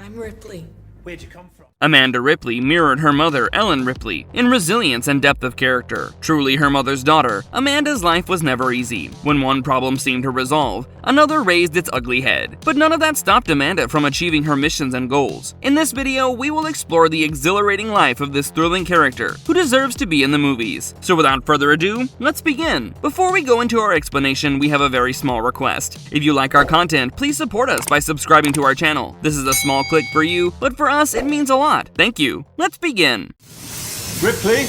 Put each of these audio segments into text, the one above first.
I'm Ripley. Where'd you come from? Amanda Ripley mirrored her mother, Ellen Ripley, in resilience and depth of character. Truly her mother's daughter, Amanda's life was never easy. When one problem seemed to resolve, another raised its ugly head. But none of that stopped Amanda from achieving her missions and goals. In this video, we will explore the exhilarating life of this thrilling character, who deserves to be in the movies. So without further ado, let's begin. Before we go into our explanation, we have a very small request. If you like our content, please support us by subscribing to our channel. This is a small click for you, but for us, it means a lot. Thank you. Let's begin. Ripley?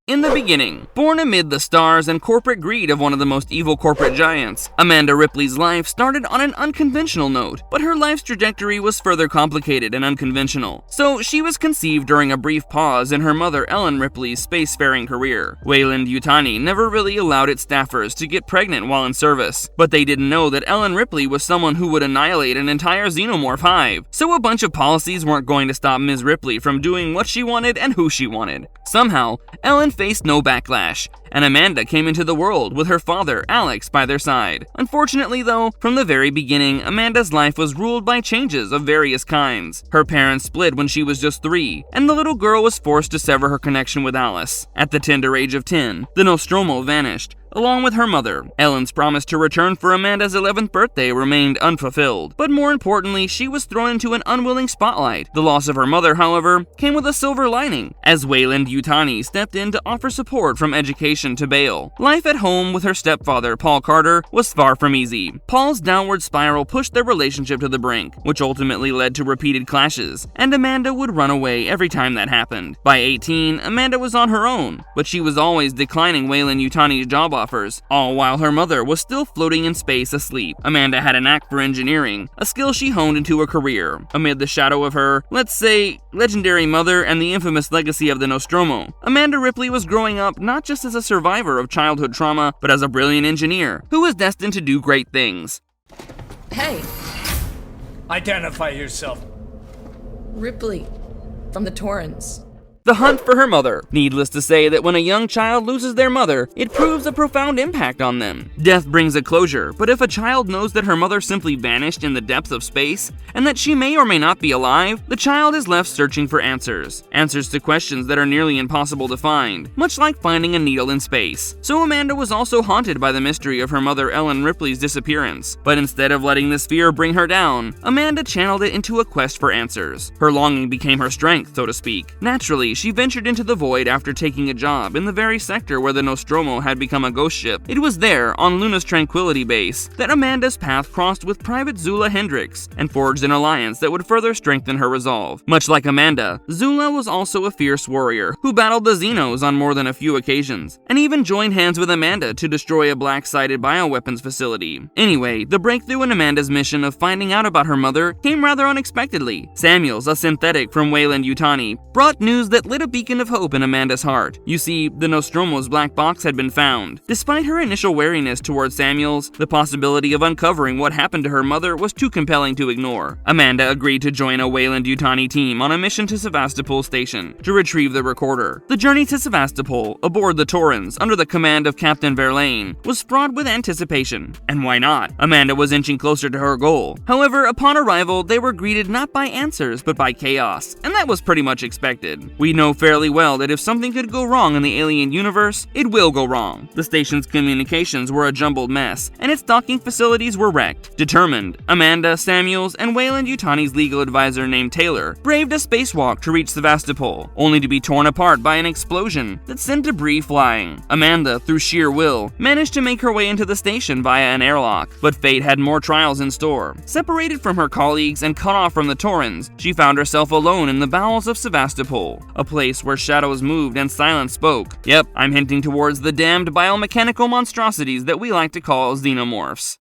In the beginning, born amid the stars and corporate greed of one of the most evil corporate giants, Amanda Ripley's life started on an unconventional note, but her life's trajectory was further complicated and unconventional. So she was conceived during a brief pause in her mother Ellen Ripley's spacefaring career. Weyland-Yutani never really allowed its staffers to get pregnant while in service, but they didn't know that Ellen Ripley was someone who would annihilate an entire xenomorph hive. So a bunch of policies weren't going to stop Ms. Ripley from doing what she wanted and who she wanted. Somehow, Ellen faced no backlash, and Amanda came into the world with her father, Alex, by their side. Unfortunately though, from the very beginning, Amanda's life was ruled by changes of various kinds. Her parents split when she was just 3, and the little girl was forced to sever her connection with Alice. At the tender age of 10, the Nostromo vanished, along with her mother. Ellen's promise to return for Amanda's 11th birthday remained unfulfilled, but more importantly, she was thrown into an unwilling spotlight. The loss of her mother, however, came with a silver lining, as Weyland-Yutani stepped in to offer support from education to bail. Life at home with her stepfather, Paul Carter, was far from easy. Paul's downward spiral pushed their relationship to the brink, which ultimately led to repeated clashes, and Amanda would run away every time that happened. By 18, Amanda was on her own, but she was always declining Weyland-Yutani's job offers, all while her mother was still floating in space asleep. Amanda had a knack for engineering, a skill she honed into a career. Amid the shadow of her, let's say, legendary mother and the infamous legacy of the Nostromo, Amanda Ripley was growing up not just as a survivor of childhood trauma, but as a brilliant engineer who was destined to do great things. Hey, Identify yourself. Ripley, from the Torrens. The hunt for her mother. Needless to say that when a young child loses their mother, it proves a profound impact on them. Death brings a closure, but if a child knows that her mother simply vanished in the depths of space, and that she may or may not be alive, the child is left searching for answers. Answers to questions that are nearly impossible to find, much like finding a needle in space. So Amanda was also haunted by the mystery of her mother Ellen Ripley's disappearance. But instead of letting this fear bring her down, Amanda channeled it into a quest for answers. Her longing became her strength, so to speak. Naturally, she ventured into the void after taking a job in the very sector where the Nostromo had become a ghost ship. It was there, on Luna's Tranquility Base, that Amanda's path crossed with Private Zula Hendricks and forged an alliance that would further strengthen her resolve. Much like Amanda, Zula was also a fierce warrior who battled the Xenos on more than a few occasions, and even joined hands with Amanda to destroy a black-sided bioweapons facility. Anyway, the breakthrough in Amanda's mission of finding out about her mother came rather unexpectedly. Samuels, a synthetic from Weyland-Yutani, brought news that lit a beacon of hope in Amanda's heart. You see, the Nostromo's black box had been found. Despite her initial wariness towards Samuels, the possibility of uncovering what happened to her mother was too compelling to ignore. Amanda agreed to join a Weyland-Yutani team on a mission to Sevastopol Station to retrieve the recorder. The journey to Sevastopol, aboard the Torrens, under the command of Captain Verlaine, was fraught with anticipation. And why not? Amanda was inching closer to her goal. However, upon arrival, they were greeted not by answers, but by chaos, and that was pretty much expected. We know fairly well that if something could go wrong in the alien universe, it will go wrong. The station's communications were a jumbled mess, and its docking facilities were wrecked. Determined, Amanda, Samuels, and Weyland-Yutani's legal advisor named Taylor braved a spacewalk to reach Sevastopol, only to be torn apart by an explosion that sent debris flying. Amanda, through sheer will, managed to make her way into the station via an airlock, but fate had more trials in store. Separated from her colleagues and cut off from the Torrens, she found herself alone in the bowels of Sevastopol, a place where shadows moved and silence spoke. Yep, I'm hinting towards the damned biomechanical monstrosities that we like to call Xenomorphs.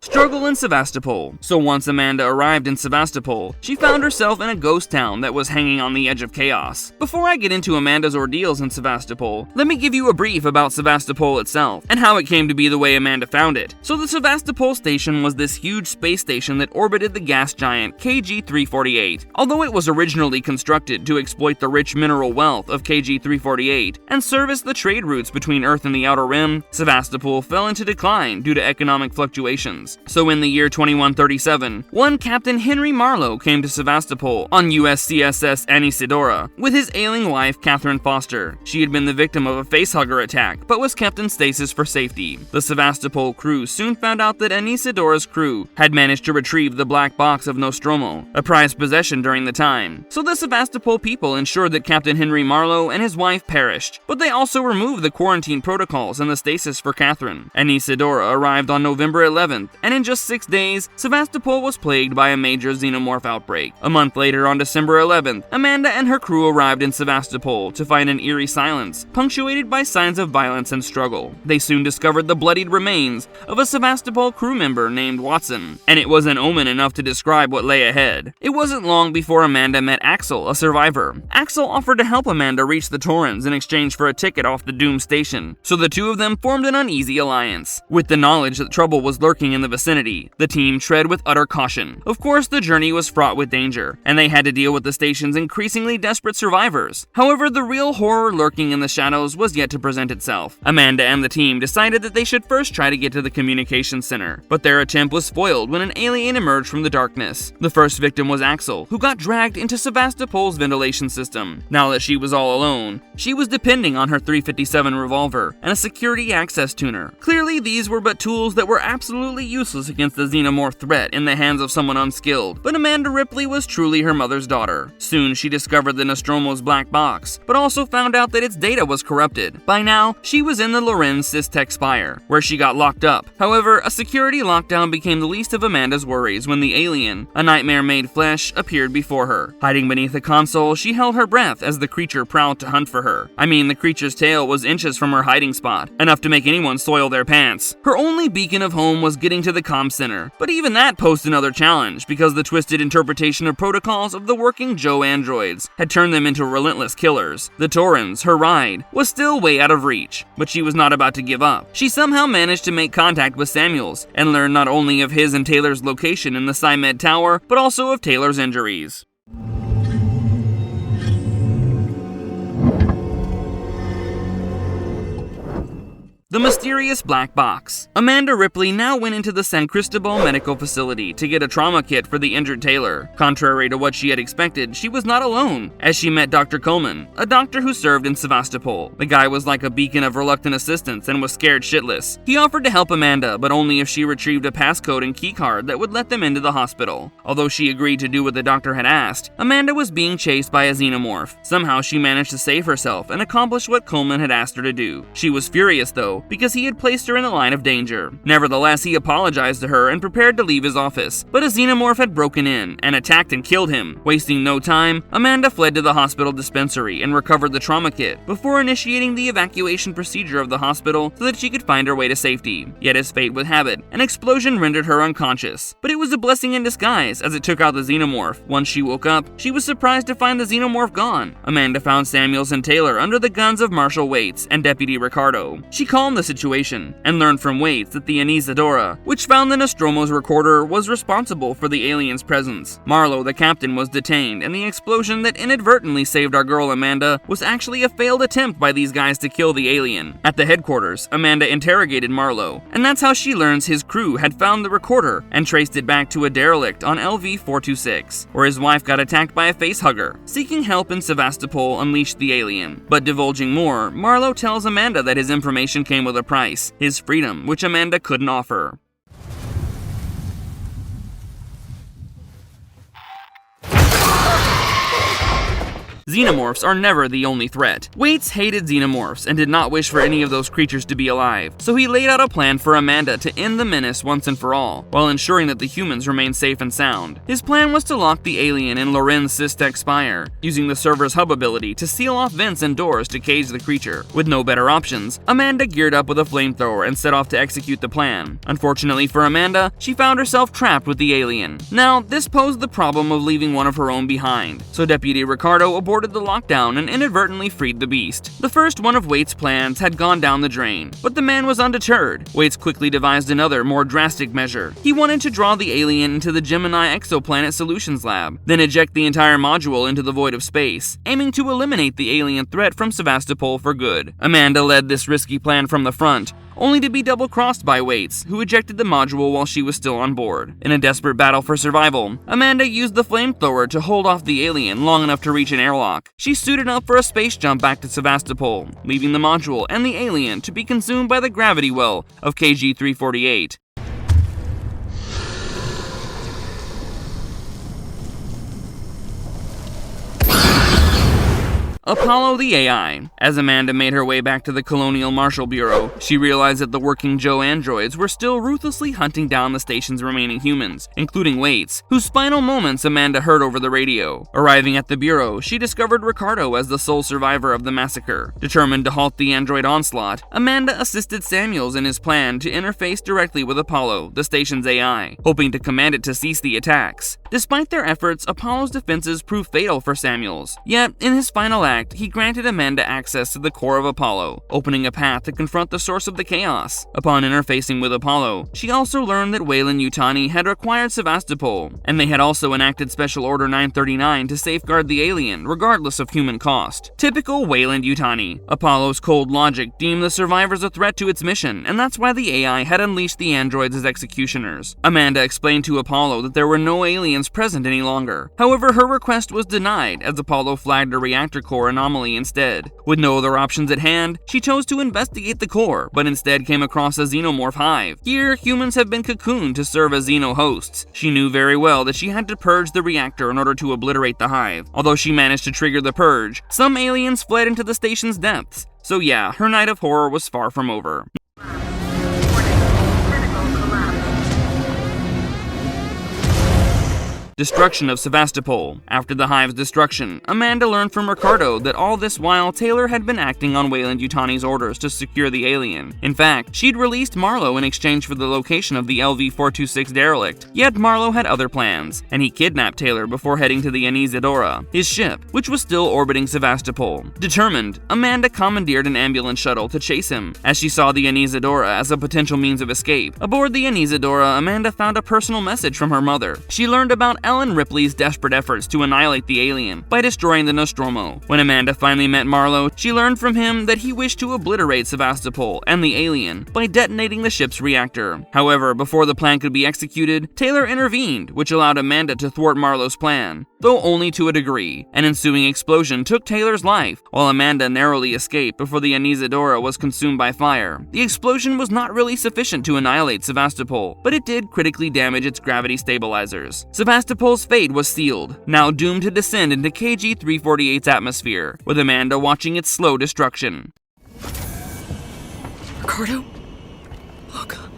Struggle in Sevastopol. So once Amanda arrived in Sevastopol, she found herself in a ghost town that was hanging on the edge of chaos. Before I get into Amanda's ordeals in Sevastopol, let me give you a brief about Sevastopol itself, and how it came to be the way Amanda found it. So the Sevastopol station was this huge space station that orbited the gas giant KG-348. Although it was originally constructed to exploit the rich mineral wealth of KG-348 and service the trade routes between Earth and the Outer Rim, Sevastopol fell into decline due to economic fluctuations. So in the year 2137, one Captain Henry Marlowe came to Sevastopol on USCSS Anisidora with his ailing wife Catherine Foster. She had been the victim of a facehugger attack, but was kept in stasis for safety. The Sevastopol crew soon found out that Anisidora's crew had managed to retrieve the black box of Nostromo, a prized possession during the time. So the Sevastopol people ensured that Captain Henry Marlowe and his wife perished, but they also removed the quarantine protocols and the stasis for Catherine. Anisidora arrived on November 11th, and in just 6 days, Sevastopol was plagued by a major xenomorph outbreak. A month later, on December 11th, Amanda and her crew arrived in Sevastopol to find an eerie silence, punctuated by signs of violence and struggle. They soon discovered the bloodied remains of a Sevastopol crew member named Watson, and it was an omen enough to describe what lay ahead. It wasn't long before Amanda met Axel, a survivor. Axel offered to help Amanda reach the Torrens in exchange for a ticket off the doomed station, so the two of them formed an uneasy alliance. With the knowledge that trouble was lurking in the vicinity, the team tread with utter caution. Of course, the journey was fraught with danger, and they had to deal with the station's increasingly desperate survivors. However, the real horror lurking in the shadows was yet to present itself. Amanda and the team decided that they should first try to get to the communications center, but their attempt was foiled when an alien emerged from the darkness. The first victim was Axel, who got dragged into Sevastopol's ventilation system. Now that she was all alone, she was depending on her .357 revolver and a security access tuner. Clearly, these were but tools that were absolutely useless against the xenomorph threat in the hands of someone unskilled, but Amanda Ripley was truly her mother's daughter. Soon, she discovered the Nostromo's black box, but also found out that its data was corrupted. By now, she was in the Lorenz Systech Spire, where she got locked up. However, a security lockdown became the least of Amanda's worries when the alien, a nightmare made flesh, appeared before her. Hiding beneath the console, she held her breath as the creature prowled to hunt for her. I mean, the creature's tail was inches from her hiding spot, enough to make anyone soil their pants. Her only beacon of home was getting to the comm center, but even that posed another challenge because the twisted interpretation of protocols of the working Joe androids had turned them into relentless killers. The Torrens, her ride, was still way out of reach, but she was not about to give up. She somehow managed to make contact with Samuels and learn not only of his and Taylor's location in the Psymed Tower, but also of Taylor's injuries. The mysterious black box. Amanda Ripley now went into the San Cristobal Medical Facility to get a trauma kit for the injured Taylor. Contrary to what she had expected, she was not alone, as she met Dr. Coleman, a doctor who served in Sevastopol. The guy was like a beacon of reluctant assistance and was scared shitless. He offered to help Amanda, but only if she retrieved a passcode and keycard that would let them into the hospital. Although she agreed to do what the doctor had asked, Amanda was being chased by a xenomorph. Somehow she managed to save herself and accomplish what Coleman had asked her to do. She was furious though, because he had placed her in the line of danger. Nevertheless, he apologized to her and prepared to leave his office, but a xenomorph had broken in and attacked and killed him. Wasting no time, Amanda fled to the hospital dispensary and recovered the trauma kit before initiating the evacuation procedure of the hospital so that she could find her way to safety. Yet as fate would have it, an explosion rendered her unconscious. But it was a blessing in disguise as it took out the xenomorph. Once she woke up, she was surprised to find the xenomorph gone. Amanda found Samuels and Taylor under the guns of Marshal Waits and Deputy Ricardo. She calmed the situation and learned from Waits that the Anisadora, which found the Nostromo's recorder, was responsible for the alien's presence. Marlowe, the captain, was detained, and the explosion that inadvertently saved our girl Amanda was actually a failed attempt by these guys to kill the alien. At the headquarters, Amanda interrogated Marlowe, and that's how she learns his crew had found the recorder and traced it back to a derelict on LV-426, where his wife got attacked by a facehugger. Seeking help in Sevastopol unleashed the alien, but divulging more, Marlowe tells Amanda that his information came with a price, his freedom, which Amanda couldn't offer. Xenomorphs are never the only threat. Waits hated Xenomorphs and did not wish for any of those creatures to be alive, so he laid out a plan for Amanda to end the menace once and for all, while ensuring that the humans remain safe and sound. His plan was to lock the alien in Loren's Systech Spire, using the server's hub ability to seal off vents and doors to cage the creature. With no better options, Amanda geared up with a flamethrower and set off to execute the plan. Unfortunately for Amanda, she found herself trapped with the alien. Now, this posed the problem of leaving one of her own behind, so Deputy Ricardo aborted the lockdown and inadvertently freed the beast. The first one of Waits' plans had gone down the drain, but the man was undeterred. Waits quickly devised another, more drastic measure. He wanted to draw the alien into the Gemini Exoplanet Solutions Lab, then eject the entire module into the void of space, aiming to eliminate the alien threat from Sevastopol for good. Amanda led this risky plan from the front, only to be double-crossed by Waits, who ejected the module while she was still on board. In a desperate battle for survival, Amanda used the flamethrower to hold off the alien long enough to reach an airlock. She suited up for a space jump back to Sevastopol, leaving the module and the alien to be consumed by the gravity well of KG-348. Apollo the AI. As Amanda made her way back to the Colonial Marshal Bureau, she realized that the working Joe androids were still ruthlessly hunting down the station's remaining humans, including Waits, whose final moments Amanda heard over the radio. Arriving at the Bureau, she discovered Ricardo as the sole survivor of the massacre. Determined to halt the android onslaught, Amanda assisted Samuels in his plan to interface directly with Apollo, the station's AI, hoping to command it to cease the attacks. Despite their efforts, Apollo's defenses proved fatal for Samuels. Yet, in his final act, he granted Amanda access to the core of Apollo, opening a path to confront the source of the chaos. Upon interfacing with Apollo, she also learned that Weyland-Yutani had acquired Sevastopol, and they had also enacted Special Order 939 to safeguard the alien, regardless of human cost. Typical Weyland-Yutani. Apollo's cold logic deemed the survivors a threat to its mission, and that's why the AI had unleashed the androids as executioners. Amanda explained to Apollo that there were no aliens present any longer. However, her request was denied as Apollo flagged a reactor core anomaly instead. With no other options at hand, she chose to investigate the core, but instead came across a xenomorph hive. Here, humans have been cocooned to serve as xeno hosts. She knew very well that she had to purge the reactor in order to obliterate the hive. Although she managed to trigger the purge, some aliens fled into the station's depths. So yeah, her night of horror was far from over. Destruction of Sevastopol. After the hive's destruction, Amanda learned from Ricardo that all this while Taylor had been acting on Weyland-Yutani's orders to secure the alien. In fact, she'd released Marlowe in exchange for the location of the LV-426 derelict. Yet Marlowe had other plans, and he kidnapped Taylor before heading to the Anesidora, his ship, which was still orbiting Sevastopol. Determined, Amanda commandeered an ambulance shuttle to chase him, as she saw the Anesidora as a potential means of escape. Aboard the Anesidora, Amanda found a personal message from her mother. She learned about Ellen Ripley's desperate efforts to annihilate the alien by destroying the Nostromo. When Amanda finally met Marlowe, she learned from him that he wished to obliterate Sevastopol and the alien by detonating the ship's reactor. However, before the plan could be executed, Taylor intervened, which allowed Amanda to thwart Marlowe's plan, though only to a degree. An ensuing explosion took Taylor's life, while Amanda narrowly escaped before the Anesidora was consumed by fire. The explosion was not really sufficient to annihilate Sevastopol, but it did critically damage its gravity stabilizers. Sevastopol's fate was sealed, now doomed to descend into KG-348's atmosphere, with Amanda watching its slow destruction. Ricardo? Oh God.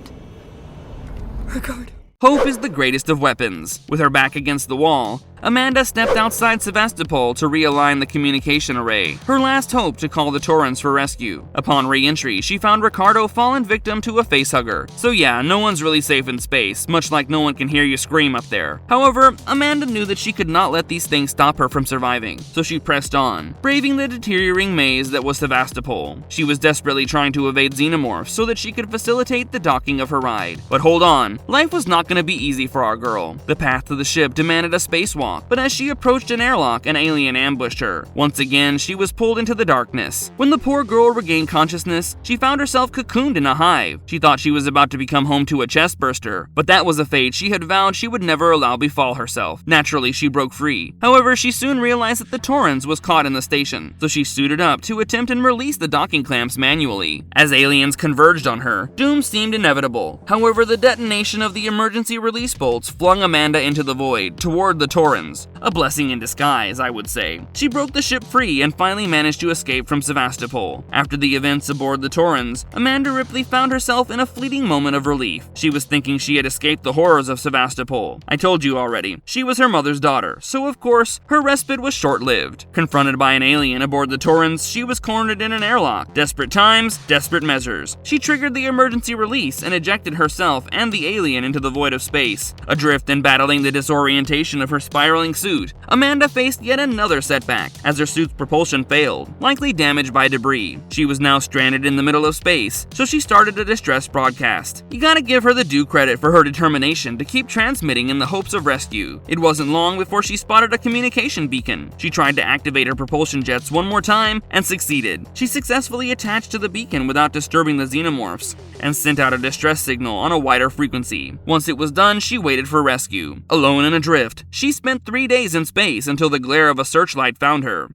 Ricardo. Hope is the greatest of weapons. With her back against the wall, Amanda stepped outside Sevastopol to realign the communication array, her last hope to call the Torrens for rescue. Upon re-entry, she found Ricardo fallen victim to a facehugger. So yeah, no one's really safe in space, much like no one can hear you scream up there. However, Amanda knew that she could not let these things stop her from surviving, so she pressed on, braving the deteriorating maze that was Sevastopol. She was desperately trying to evade Xenomorphs so that she could facilitate the docking of her ride. But hold on, life was not going to be easy for our girl. The path to the ship demanded a spacewalk, but as she approached an airlock, an alien ambushed her. Once again, she was pulled into the darkness. When the poor girl regained consciousness, she found herself cocooned in a hive. She thought she was about to become home to a chestburster, but that was a fate she had vowed she would never allow befall herself. Naturally, she broke free. However, she soon realized that the Torrens was caught in the station, so she suited up to attempt and release the docking clamps manually. As aliens converged on her, doom seemed inevitable. However, the detonation of the emergency release bolts flung Amanda into the void, toward the Torrens. Torrens. A blessing in disguise, I would say. She broke the ship free and finally managed to escape from Sevastopol. After the events aboard the Torrens, Amanda Ripley found herself in a fleeting moment of relief. She was thinking she had escaped the horrors of Sevastopol. I told you already, she was her mother's daughter, so of course, her respite was short-lived. Confronted by an alien aboard the Torrens, she was cornered in an airlock. Desperate times, desperate measures. She triggered the emergency release and ejected herself and the alien into the void of space. Adrift and battling the disorientation of her spiraling suit, Amanda faced yet another setback as her suit's propulsion failed, likely damaged by debris. She was now stranded in the middle of space, so she started a distress broadcast. You gotta give her the due credit for her determination to keep transmitting in the hopes of rescue. It wasn't long before she spotted a communication beacon. She tried to activate her propulsion jets one more time and succeeded. She successfully attached to the beacon without disturbing the Xenomorphs and sent out a distress signal on a wider frequency. Once it was done, she waited for rescue. Alone and adrift, she spent 3 days in space until the glare of a searchlight found her.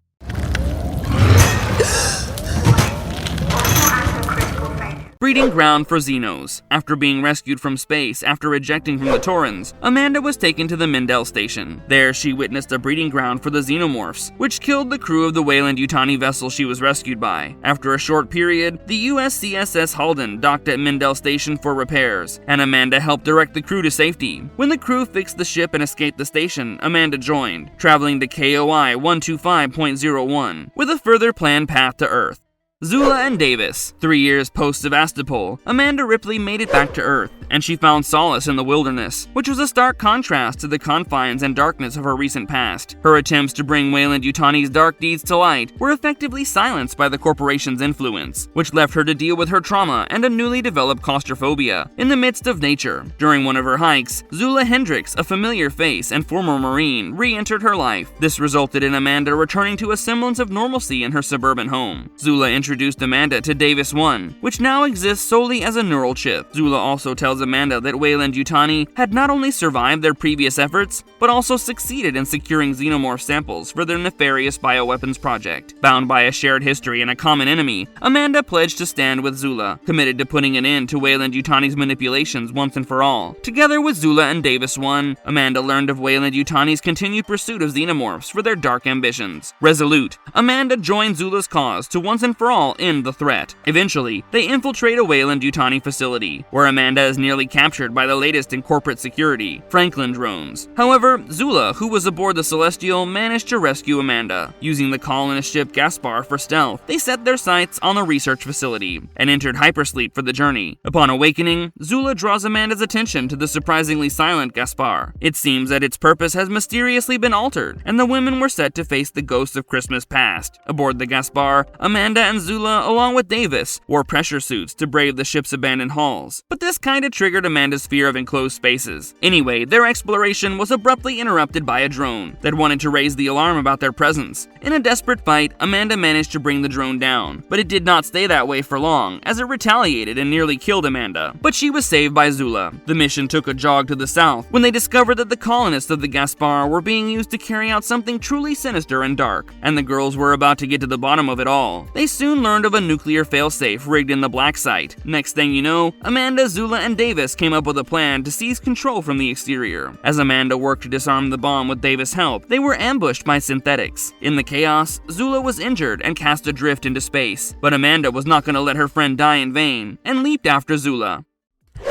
Breeding ground for Xenos. After being rescued from space after ejecting from the Torrens, Amanda was taken to the Mindell station. There, she witnessed a breeding ground for the Xenomorphs, which killed the crew of the Weyland-Yutani vessel she was rescued by. After a short period, the USCSS Halden docked at Mindell station for repairs, and Amanda helped direct the crew to safety. When the crew fixed the ship and escaped the station, Amanda joined, traveling to KOI 125.01, with a further planned path to Earth. Zula and Davis. 3 years post-Sevastopol, Amanda Ripley made it back to Earth, and she found solace in the wilderness, which was a stark contrast to the confines and darkness of her recent past. Her attempts to bring Weyland-Yutani's dark deeds to light were effectively silenced by the corporation's influence, which left her to deal with her trauma and a newly developed claustrophobia in the midst of nature. During one of her hikes, Zula Hendricks, a familiar face and former Marine, re-entered her life. This resulted in Amanda returning to a semblance of normalcy in her suburban home. Zula introduced Amanda to Davis 1, which now exists solely as a neural chip. Zula also tells Amanda that Weyland-Yutani had not only survived their previous efforts, but also succeeded in securing xenomorph samples for their nefarious bioweapons project. Bound by a shared history and a common enemy, Amanda pledged to stand with Zula, committed to putting an end to Weyland-Yutani's manipulations once and for all. Together with Zula and Davis 1, Amanda learned of Weyland-Yutani's continued pursuit of xenomorphs for their dark ambitions. Resolute, Amanda joined Zula's cause to once and for all end the threat. Eventually, they infiltrate a Weyland-Yutani facility, where Amanda is nearly captured by the latest in corporate security, Franklin drones. However, Zula, who was aboard the Celestial, managed to rescue Amanda. Using the colonist ship Gaspar for stealth, they set their sights on the research facility and entered hypersleep for the journey. Upon awakening, Zula draws Amanda's attention to the surprisingly silent Gaspar. It seems that its purpose has mysteriously been altered, and the women were set to face the ghosts of Christmas past. Aboard the Gaspar, Amanda and Zula, along with Davis, wore pressure suits to brave the ship's abandoned halls. But this kinda triggered Amanda's fear of enclosed spaces. Anyway, their exploration was abruptly interrupted by a drone that wanted to raise the alarm about their presence. In a desperate fight, Amanda managed to bring the drone down, but it did not stay that way for long, as it retaliated and nearly killed Amanda. But she was saved by Zula. The mission took a jog to the south when they discovered that the colonists of the Gaspar were being used to carry out something truly sinister and dark, and the girls were about to get to the bottom of it all. They soon learned of a nuclear failsafe rigged in the black site. Next thing you know, Amanda, Zula, and Davis came up with a plan to seize control from the exterior. As Amanda worked to disarm the bomb with Davis' help, they were ambushed by synthetics. In the chaos, Zula was injured and cast adrift into space, but Amanda was not going to let her friend die in vain, and leaped after Zula.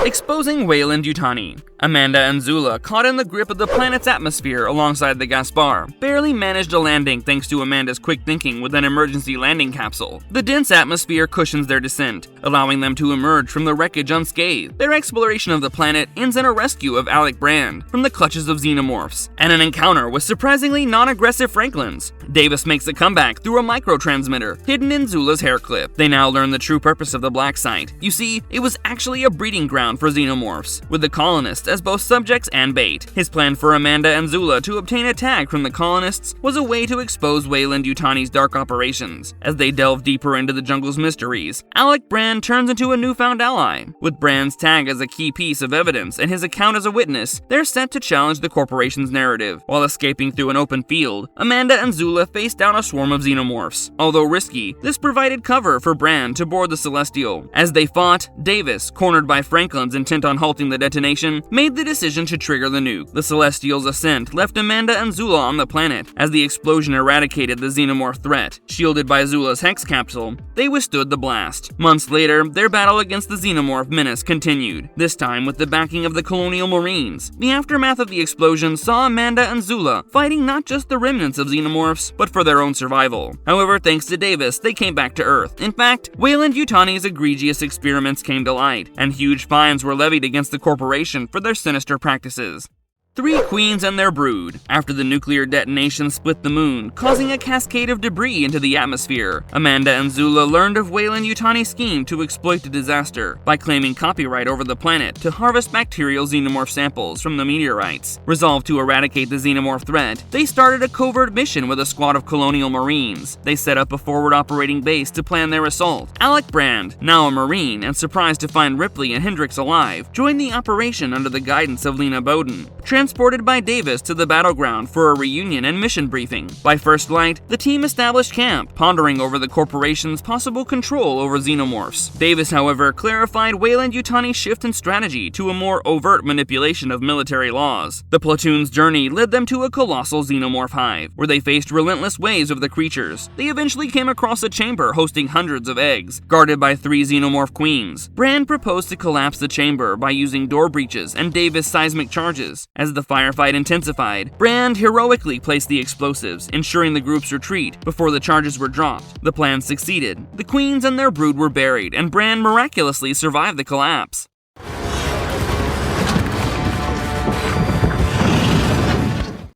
Exposing Weyland-Yutani. Amanda and Zula, caught in the grip of the planet's atmosphere alongside the Gaspar, barely managed a landing thanks to Amanda's quick thinking with an emergency landing capsule. The dense atmosphere cushions their descent, allowing them to emerge from the wreckage unscathed. Their exploration of the planet ends in a rescue of Alec Brand from the clutches of Xenomorphs, and an encounter with surprisingly non-aggressive Franklins. Davis makes a comeback through a microtransmitter hidden in Zula's hair clip. They now learn the true purpose of the black site. You see, it was actually a breeding ground for Xenomorphs, with the colonists as both subjects and bait. His plan for Amanda and Zula to obtain a tag from the colonists was a way to expose Weyland-Yutani's dark operations. As they delve deeper into the jungle's mysteries, Alec Brand turns into a newfound ally. With Brand's tag as a key piece of evidence and his account as a witness, they're set to challenge the corporation's narrative. While escaping through an open field, Amanda and Zula face down a swarm of Xenomorphs. Although risky, this provided cover for Brand to board the Celestial. As they fought, Davis, cornered by Franklin's intent on halting the detonation, made the decision to trigger the nuke. The Celestials' ascent left Amanda and Zula on the planet. As the explosion eradicated the Xenomorph threat, shielded by Zula's Hex capsule, they withstood the blast. Months later, their battle against the Xenomorph menace continued, this time with the backing of the Colonial Marines. The aftermath of the explosion saw Amanda and Zula fighting not just the remnants of Xenomorphs, but for their own survival. However, thanks to Davis, they came back to Earth. In fact, Weyland-Yutani's egregious experiments came to light, and huge fines were levied against the corporation for their sinister practices. 3 queens and their brood. After the nuclear detonation split the moon, causing a cascade of debris into the atmosphere, Amanda and Zula learned of Weyland-Yutani's scheme to exploit the disaster by claiming copyright over the planet to harvest bacterial xenomorph samples from the meteorites. Resolved to eradicate the xenomorph threat, they started a covert mission with a squad of Colonial Marines. They set up a forward operating base to plan their assault. Alec Brand, now a Marine and surprised to find Ripley and Hendricks alive, joined the operation under the guidance of Lena Bowden, transported by Davis to the battleground for a reunion and mission briefing. By first light, the team established camp, pondering over the corporation's possible control over xenomorphs. Davis, however, clarified Weyland-Yutani's shift in strategy to a more overt manipulation of military laws. The platoon's journey led them to a colossal xenomorph hive, where they faced relentless waves of the creatures. They eventually came across a chamber hosting hundreds of eggs, guarded by 3 xenomorph queens. Brand proposed to collapse the chamber by using door breaches and Davis seismic charges. As the firefight intensified, Brand heroically placed the explosives, ensuring the group's retreat before the charges were dropped. The plan succeeded. The queens and their brood were buried, and Brand miraculously survived the collapse.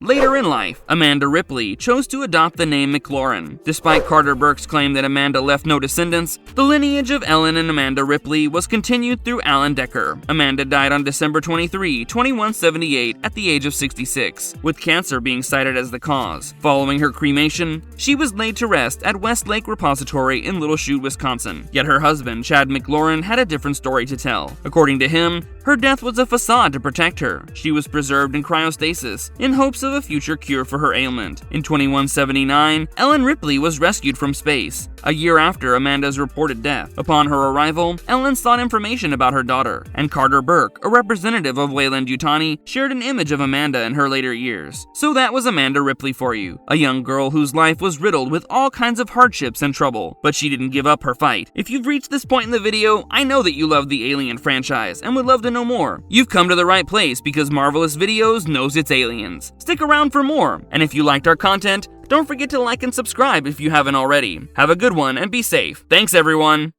Later in life, Amanda Ripley chose to adopt the name McLaurin. Despite Carter Burke's claim that Amanda left no descendants, the lineage of Ellen and Amanda Ripley was continued through Alan Decker. Amanda died on December 23, 2178 at the age of 66, with cancer being cited as the cause. Following her cremation, she was laid to rest at Westlake Repository in Little Chute, Wisconsin. Yet her husband, Chad McLaurin, had a different story to tell. According to him, her death was a facade to protect her. She was preserved in cryostasis in hopes of a future cure for her ailment. In 2179, Ellen Ripley was rescued from space, a year after Amanda's reported death. Upon her arrival, Ellen sought information about her daughter, and Carter Burke, a representative of Weyland-Yutani, shared an image of Amanda in her later years. So that was Amanda Ripley for you, a young girl whose life was riddled with all kinds of hardships and trouble, but she didn't give up her fight. If you've reached this point in the video, I know that you love the Alien franchise and would love to know more. You've come to the right place because Marvelous Videos knows it's aliens. Stick around for more, and if you liked our content, don't forget to like and subscribe if you haven't already. Have a good one and be safe. Thanks everyone!